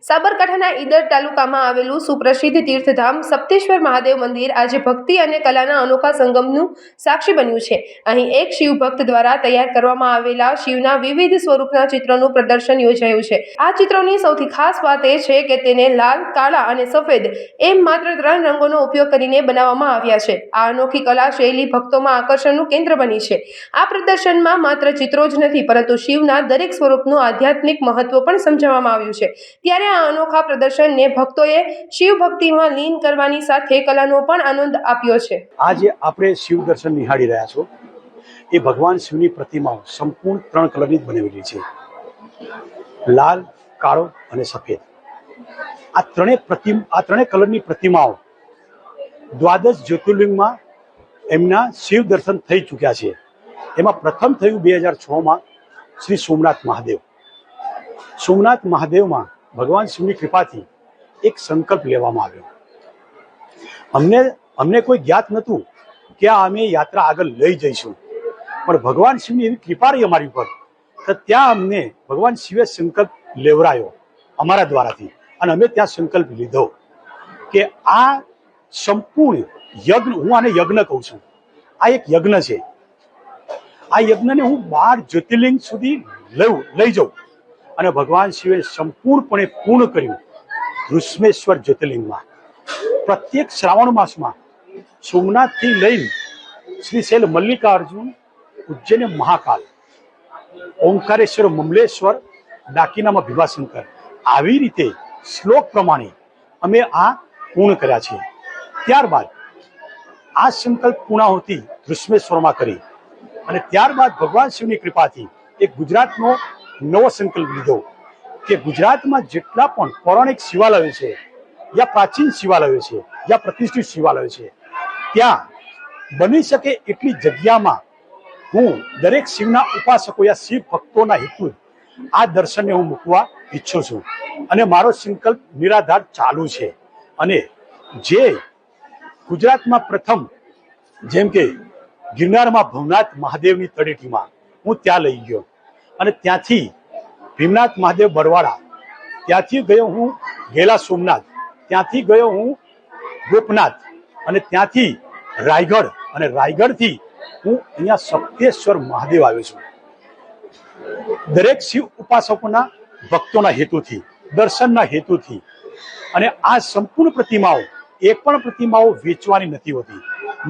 સાબરકાંઠાના ઈડર તાલુકામાં આવેલું સુપ્રસિદ્ધ તીર્થધામ સપ્તેશ્વર મહાદેવ મંદિર આજે ભક્તિ અને કલાના અનોખા સંગમનું સાક્ષી બન્યું છે। અહીં એક શિવ ભક્ત દ્વારા તૈયાર કરવામાં આવેલા શિવના વિવિધ સ્વરૂપના ચિત્રોનું પ્રદર્શન યોજાયું છે। આ ચિત્રોની સૌથી ખાસ વાત એ છે કે તેને લાલ, કાળા અને સફેદ એમ માત્ર 3 રંગોનો ઉપયોગ કરીને બનાવવામાં આવ્યા છે। આ અનોખી કલા શૈલી ભક્તોમાં આકર્ષણનું કેન્દ્ર બની છે। આ પ્રદર્શનમાં માત્ર ચિત્રો જ નથી પરંતુ શિવના દરેક સ્વરૂપનું આધ્યાત્મિક મહત્વ પણ સમજાવવામાં આવ્યું છે। ત્યારે આ અનોખા પ્રદર્શનને ભક્તોએ શિવ ભક્તિમાં લીન કરવાની સાથે કલાનો પણ આનંદ આપ્યો છે। આજે આપણે શિવ દર્શન નિહાળી રહ્યા છો એ ભગવાન શિવની પ્રતિમાઓ સંપૂર્ણ 3 કલરની જ બનેલી છે, લાલ, કાળો અને સફેદ। આ ત્રણેય કલરની પ્રતિમાઓ દ્વાદશ જ્યોતિર્લિંગમાં એમના શિવ દર્શન થઈ ચૂક્યા છે। એમાં પ્રથમ થયું 2006માં શ્રી સોમનાથ મહાદેવ। સોમનાથ મહાદેવમાં ભગવાન શિવની કૃપાથી એક સંકલ્પ લેવામાં આવ્યો। અમને કોઈ જ્ઞાત નહોતું કે અમે યાત્રા આગળ લઈ જઈશું, પણ ભગવાન શિવની એવી કૃપા રહી અમારી ઉપર તો ત્યાં અમને ભગવાન શિવે સંકલ્પ લેવરાયો અમારા દ્વારાથી, અને અમે ત્યાં સંકલ્પ લીધો કે આ સંપૂર્ણ યજ્ઞ, હું આને યજ્ઞ કહું છું, આ એક યજ્ઞ છે। આ યજ્ઞને હું 12 જ્યોતિર્લિંગ સુધી લઈ જાઉં, અને ભગવાન શિવે સંપૂર્ણપણે પૂર્ણ કર્યું ઋષમેશ્વર જ્યોતિર્લિંગમાં। પ્રત્યેક શ્રાવણ માસમાં સોમનાથથી લઈને શ્રીશૈલ મલ્લિકાર્જુન, ઉજ્જૈન મહાકાલ, ઓમકારેશ્વર મમલેશ્વર, ડાકીનામાં ભીમાશંકર, આવી રીતે શ્લોક પ્રમાણે અમે આ પૂર્ણ કર્યા છે। ત્યારબાદ આ સંકલ્પ પૂર્ણાહુતિ ઋષમેશ્વરમાં કરી, અને ત્યારબાદ ભગવાન શિવની કૃપાથી એક ગુજરાતનો નવો સંકલ્પ લીધો કે ગુજરાતમાં જેટલા પણ પૌરાણિક શિવાલયો છે, યા પ્રાચીન શિવાલયો છે, યા પ્રતિષ્ઠિત શિવાલયો છે, ત્યાં બની શકે એટલી જગ્યામાં હું દરેક શિવના ઉપાસકો યા શિવ ભક્તોના હેતુ આ દર્શનને હું મૂકવા ઈચ્છું છું, અને મારો સંકલ્પ નિરાધાર ચાલુ છે। અને જે ગુજરાતમાં પ્રથમ, જેમ કે ગિરનારમાં ભવનાથ મહાદેવની તળેટીમાં હું ત્યાં લઈ ગયો, અને ત્યાંથી ભીમનાથ મહાદેવ બરવાડા, ત્યાંથી ગયો હું ગેલા સોમનાથ, ત્યાંથી ગયો હું ગોપનાથ, અને ત્યાંથી રાયગઢ, અને રાયગઢથી હું અહીંયા સપ્તેશ્વર મહાદેવ આવ્યો છું। દરેક શિવ ઉપાસકોના ભક્તોના હેતુથી, દર્શનના હેતુથી। અને આ સંપૂર્ણ પ્રતિમાઓ, એક પણ પ્રતિમાઓ વેચવાની નથી હોતી,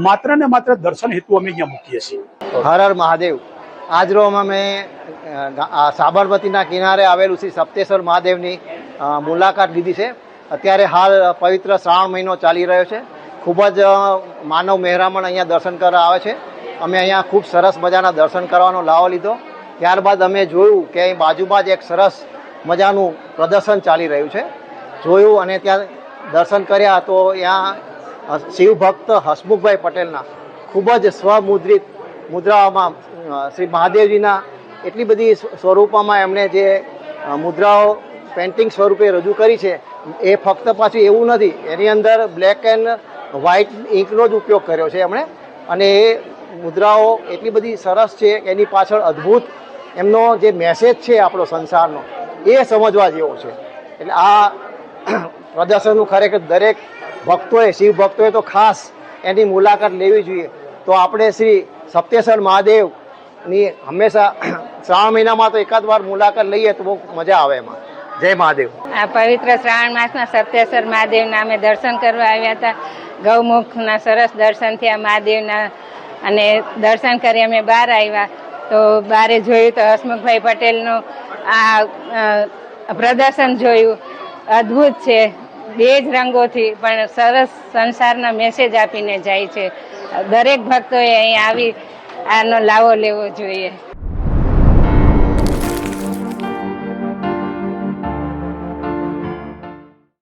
માત્ર ને માત્ર દર્શન હેતુ અમે અહીંયા મૂકીએ છીએ। હર હર મહાદેવ। આજ રોજ અમે સાબરમતીના કિનારે આવેલું શ્રી સપ્તેશ્વર મહાદેવની મુલાકાત લીધી છે। અત્યારે હાલ પવિત્ર શ્રાવણ મહિનો ચાલી રહ્યો છે, ખૂબ જ માનવ મહેરામણ અહીંયા દર્શન કરવા આવે છે। અમે અહીંયા ખૂબ સરસ મજાના દર્શન કરવાનો લાવો લીધો। ત્યારબાદ અમે જોયું કે અહીં બાજુમાં જ એક સરસ મજાનું પ્રદર્શન ચાલી રહ્યું છે, જોયું અને ત્યાં દર્શન કર્યા તો ત્યાં શિવ ભક્ત હસમુખભાઈ પટેલના ખૂબ જ સ્વમુદ્રિત મુદ્રાઓમાં શ્રી મહાદેવજીના એટલી બધી સ્વરૂપોમાં એમણે જે મુદ્રાઓ પેઇન્ટિંગ સ્વરૂપે રજૂ કરી છે, એ ફક્ત પાછું એવું નથી, એની અંદર બ્લેક એન્ડ વ્હાઇટ ઇંકનો જ ઉપયોગ કર્યો છે એમણે, અને એ મુદ્રાઓ એટલી બધી સરસ છે કે એની પાછળ અદ્ભુત એમનો જે મેસેજ છે આપણો સંસારનો, એ સમજવા જેવો છે। એટલે આ પ્રદર્શનનું ખરેખર દરેક ભક્તોએ, શિવ ભક્તોએ તો ખાસ એની મુલાકાત લેવી જોઈએ। તો આપણે શ્રી સપ્તેશ્વર મહાદેવની હંમેશા શ્રાવણ મહિનામાં તો એકાદ વાર મુલાકાત લઈએ તો બહુ મજા આવે એમાં। જય મહાદેવ। આ પવિત્ર શ્રાવણ માસના સપ્તેશ્વર મહાદેવના અમે દર્શન કરવા આવ્યા હતા। ગૌમુખના સરસ દર્શન થયા મહાદેવના, અને દર્શન કરી અમે બહાર આવ્યા તો બારે જોયું તો હસમુખભાઈ પટેલનું આ પ્રદર્શન જોયું, અદ્ભુત છે। 2 જ રંગોથી પણ સરસ સંસારના મેસેજ આપીને જાય છે। દરેક ભક્તોએ અહીં આવી આનો લાવો લેવો જોઈએ।